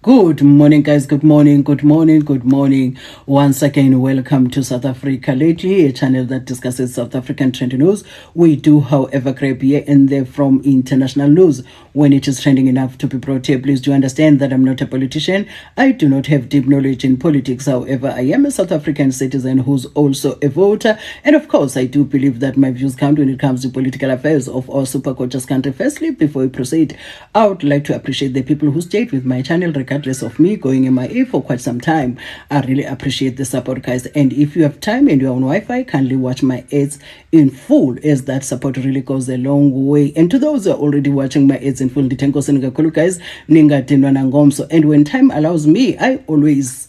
Good morning, guys. Good morning. Once again, welcome to South Africa Lately, a channel that discusses South African trending news. We do, however, grab here and there from international news when it is trending enough to be brought here. Please do understand that I'm not a politician. I do not have deep knowledge in politics. However, I am a South African citizen who's also a voter. And of course, I do believe that my views count when it comes to political affairs of our super gorgeous country. Firstly, before we proceed, I would like to appreciate the people who stayed with my channel regardless of me going MIA for quite some time. I really appreciate the support, guys. And if you have time and you're on Wi-Fi, kindly watch my ads in full, as that support really goes a long way. And to those who are already watching my ads in full, guys, and when time allows me, I always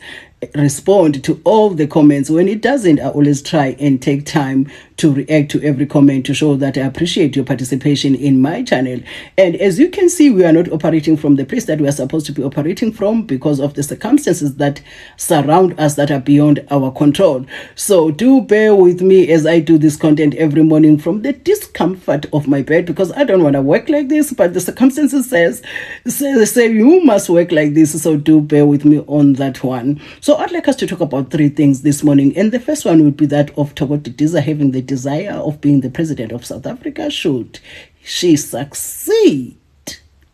respond to all the comments. When it doesn't, I always try and take time to react to every comment to show that I appreciate your participation in my channel. And as you can see, we are not operating from the place that we are supposed to be operating from because of the circumstances that surround us that are beyond our control. So do bear with me as I do this content every morning from the discomfort of my bed, because I don't want to work like this, but the circumstances say you must work like this. So do bear with me on that one. So I'd like us to talk about three things this morning. And the first one would be that of DIDIZA having the desire of being the president of South Africa should she succeed.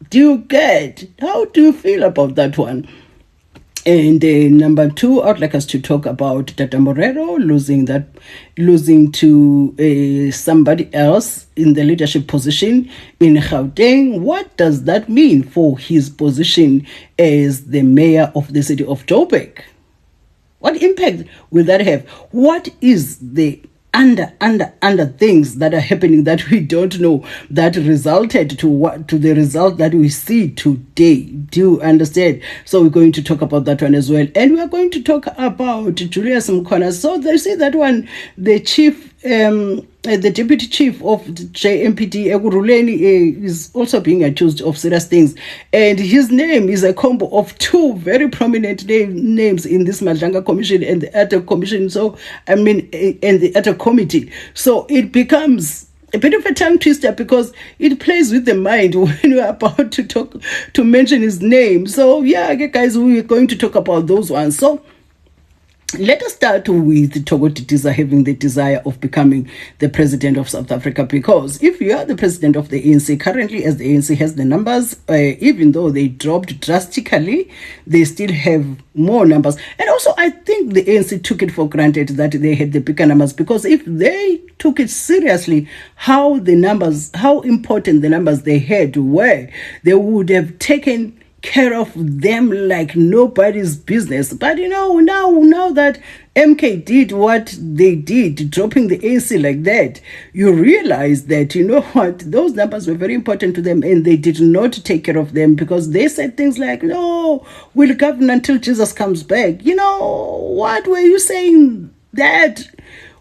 Do you get? How do you feel about that one? And number two, I'd like us to talk about Dada Morero losing to somebody else in the leadership position in Gauteng. What does that mean for his position as the mayor of the city of Joburg? What impact will that have? What is the under things that are happening that we don't know that resulted to the result that we see today? Do you understand? So we're going to talk about that one as well. And we are going to talk about Julius Mkhwana. So they say that one, the deputy chief of JMPD, Ekurhuleni, is also being accused of serious things. And his name is a combo of two very prominent names in this Madlanga Commission and the Adhoc Commission. So, and the Adhoc Committee. So it becomes a bit of a tongue twister because it plays with the mind when you're about to mention his name. So yeah, guys, we're going to talk about those ones. So let us start with DIDIZA having the desire of becoming the president of South Africa, because if you are the president of the ANC, currently as the ANC has the numbers, even though they dropped drastically, they still have more numbers. And also, I think the ANC took it for granted that they had the bigger numbers, because if they took it seriously, how important the numbers they had were, they would have taken care of them like nobody's business. But you know, now that MK did what they did, dropping the AC like that, you realize that, you know what, those numbers were very important to them, and they did not take care of them, because they said things like, no, we'll govern until Jesus comes back. You know, what were you saying that?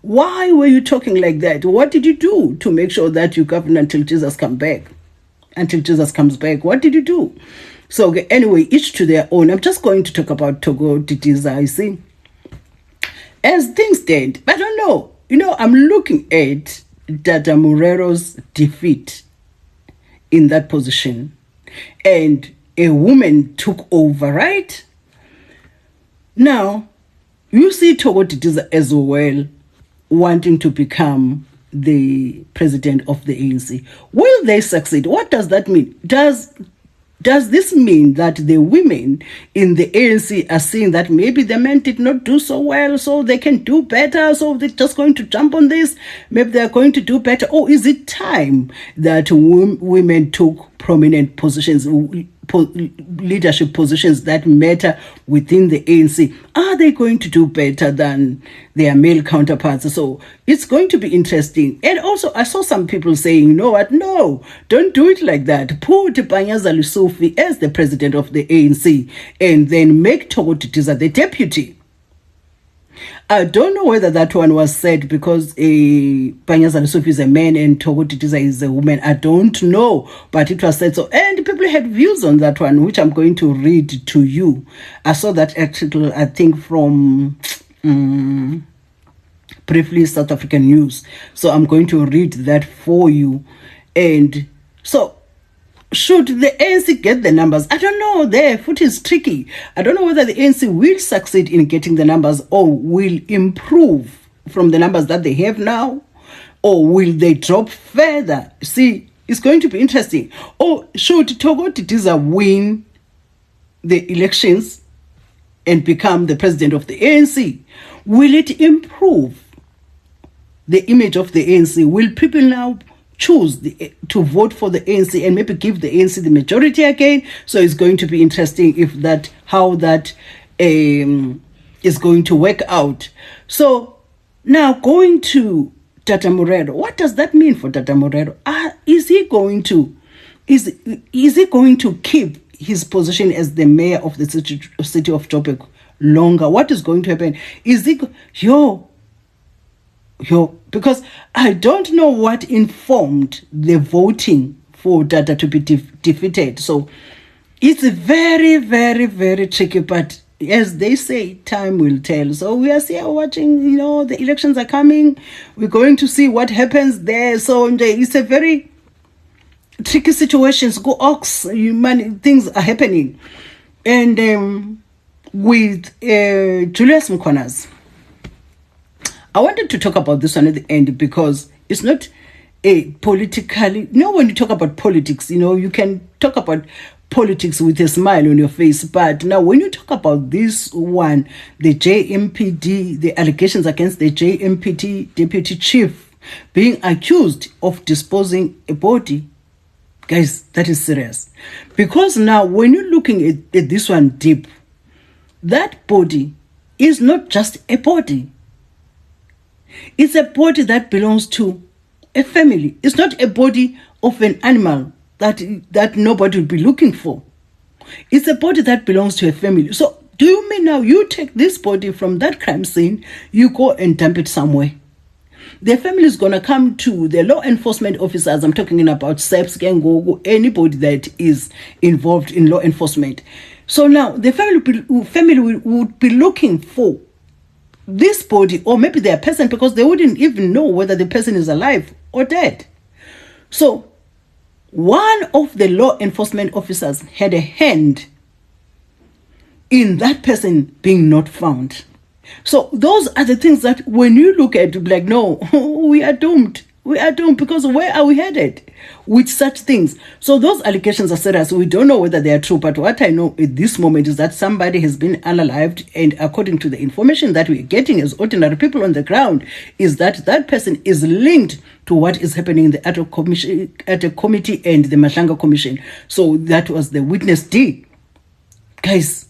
Why were you talking like that? What did you do to make sure that you govern until Jesus comes back? What did you do? So anyway, each to their own. I'm just going to talk about DIDIZA. I see, as things stand, I don't know. You know, I'm looking at Dada Morero's defeat in that position, and a woman took over, right? Now, you see DIDIZA as well wanting to become the president of the ANC. Will they succeed? What does that mean? Does this mean that the women in the ANC are seeing that maybe the men did not do so well, so they can do better, so they're just going to jump on this? Maybe they're going to do better. Or is it time that women took prominent positions, leadership positions that matter within the ANC? Are they going to do better than their male counterparts? So it's going to be interesting. And also, I saw some people saying, you know what, no, don't do it like that. Put PANYAZA LESUFI as the president of the ANC and then make DIDIZA the deputy. I don't know whether that one was said because PANYAZA LESUFI is a man and DIDIZA is a woman. I don't know, but it was said so. And people had views on that one, which I'm going to read to you. I saw that article, I think, from briefly South African News. So I'm going to read that for you. And so should the ANC get the numbers? I don't know. Their foot is tricky. I don't know whether the ANC will succeed in getting the numbers or will improve from the numbers that they have now, or will they drop further? See, it's going to be interesting. Or should DIDIZA win the elections and become the president of the ANC? Will it improve the image of the ANC? Will people now choose to vote for the ANC and maybe give the ANC the majority again? So it's going to be interesting if how that is going to work out. So now going to Dada Morero, what does that mean for Dada Morero? Is he going to keep his position as the mayor of the city of Joburg longer? What is going to happen? Is he because I don't know what informed the voting for Dada to be defeated. So it's very, very, very tricky, but as they say, time will tell. So we are still watching, the elections are coming. We're going to see what happens there. So it's a very tricky situation. Go ox, things are happening. And with Julius Mkhonazi, I wanted to talk about this one at the end because it's not a politically... when you talk about politics, you can talk about politics with a smile on your face. But now when you talk about this one, the JMPD, the allegations against the JMPD deputy chief being accused of disposing a body, guys, that is serious. Because now when you're looking at this one deep, that body is not just a body. It's a body that belongs to a family. It's not a body of an animal that nobody will be looking for. It's a body that belongs to a family. So do you mean now you take this body from that crime scene, you go and dump it somewhere? The family is going to come to the law enforcement officers. I'm talking about SEPs, Gengo, anybody that is involved in law enforcement. So now the family would be looking for this body, or maybe their person, because they wouldn't even know whether the person is alive or dead. So one of the law enforcement officers had a hand in that person being not found. So those are the things that when you look at, like, no, we are doomed. We are doomed, because where are we headed with such things? So those allegations are serious. We don't know whether they are true, but what I know at this moment is that somebody has been unalived, and according to the information that we're getting as ordinary people on the ground, is that that person is linked to what is happening in the ad hoc committee and the Mahlanga Commission. So that was the witness D. Guys,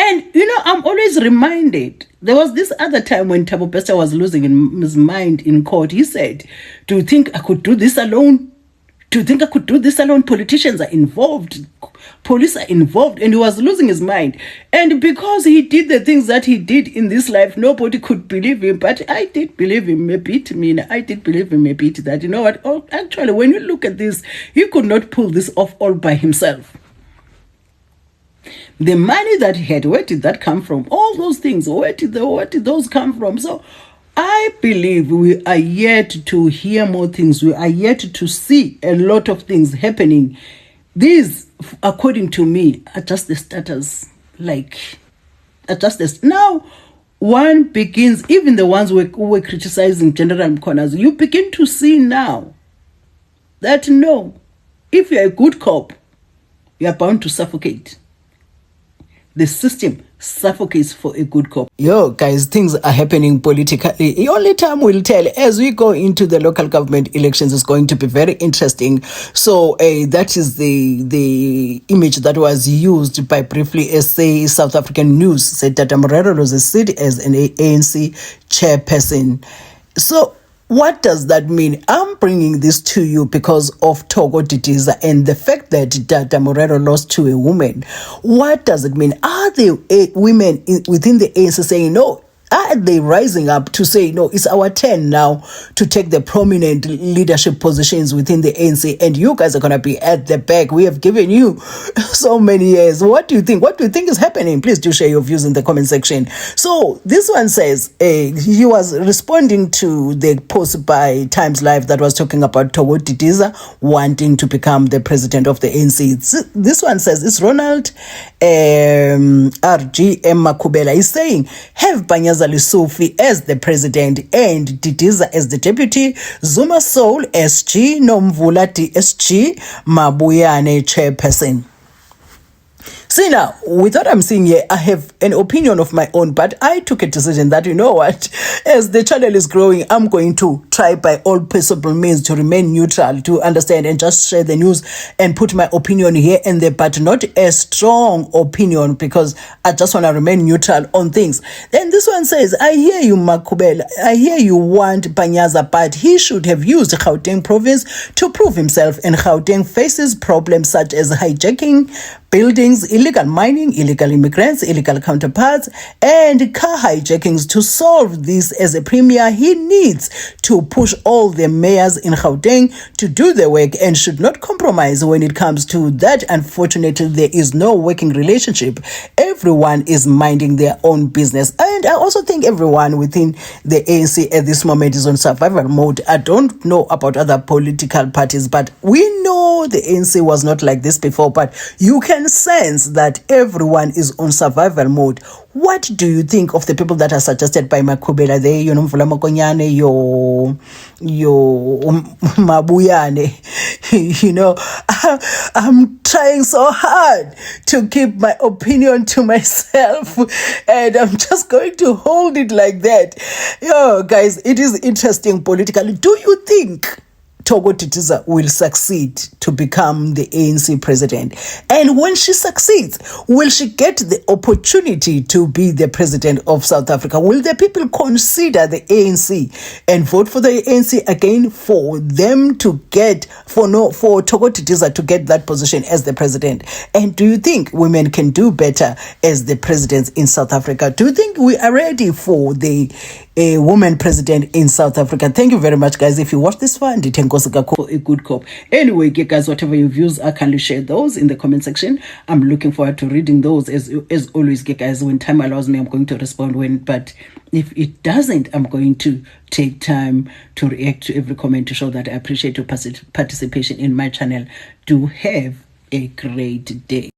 and I'm always reminded, there was this other time when Thabo Bester was losing his mind in court. He said, do you think I could do this alone? Do you think I could do this alone? Politicians are involved. Police are involved. And he was losing his mind. And because he did the things that he did in this life, nobody could believe him. But I did believe him a bit. I did believe him a bit that, you know what? Oh, actually, when you look at this, he could not pull this off all by himself. The money that he had, where did that come from? All those things, where did those come from? So I believe we are yet to hear more things. We are yet to see a lot of things happening. These, according to me, are just the status. Now, one begins, even the ones who were criticizing General Mkhonazi, you begin to see now that no, if you're a good cop, you're bound to suffocate. The system suffocates for a good cop. Guys, things are happening politically. Only time will tell. As we go into the local government elections, it's going to be very interesting. So that is the image that was used by briefly SA South African News. Said Dada Morero was a seat as an ANC chairperson. So what does that mean? I'm bringing this to you because of DIDIZA and the fact that Dada Morero lost to a woman. What does it mean? Are the women within the ANC saying, no, Are they rising up to say, no, it's our turn now to take the prominent leadership positions within the ANC, and you guys are going to be at the back? We have given you so many years. What do you think? What do you think is happening? Please do share your views in the comment section. So this one says, he was responding to the post by Times Live that was talking about DIDIZA wanting to become the president of the ANC. This one says, it's Ronald RGM Makubela. He's saying, have PANYAZA LESUFI as the president and DIDIZA as the deputy, Zuma Soul SG, Nomvula DSG, Mabuyane chairperson. See now, with what I'm seeing here, I have an opinion of my own, but I took a decision that, you know what, as the channel is growing, I'm going to try by all possible means to remain neutral, to understand and just share the news and put my opinion here and there, but not a strong opinion, because I just want to remain neutral on things. Then this one says, I hear you, Makubela. I hear you want PANYAZA, but he should have used Gauteng province to prove himself, and Gauteng faces problems such as hijacking buildings, illegal mining, illegal immigrants, illegal counterparts, and car hijackings. To solve this as a premier, he needs to push all the mayors in Gauteng to do the work and should not compromise when it comes to that. Unfortunately, there is no working relationship. Everyone is minding their own business. And I also think everyone within the ANC at this moment is on survival mode. I don't know about other political parties, but we know the ANC was not like this before, but you can sense that everyone is on survival mode. What do you think of the people that are suggested by Makubela there? You know, Mvula Makonyane, your Mabuyane. You know, I'm trying so hard to keep my opinion to myself, and I'm just going to hold it like that. Yo, guys, it is interesting politically. Do you think DIDIZA will succeed to become the ANC president? And when she succeeds, will she get the opportunity to be the president of South Africa? Will the people consider the ANC and vote for the ANC again for them to get, for DIDIZA to get that position as the president? And do you think women can do better as the presidents in South Africa? Do you think we are ready for the woman president in South Africa? Thank you very much, guys. If you watch this one, for a good cop. Anyway, guys, whatever your views are, kindly share those in the comment section. I'm looking forward to reading those. As always, guys, when time allows me, I'm going to respond but if it doesn't, I'm going to take time to react to every comment to show that I appreciate your participation in my channel. Do have a great day.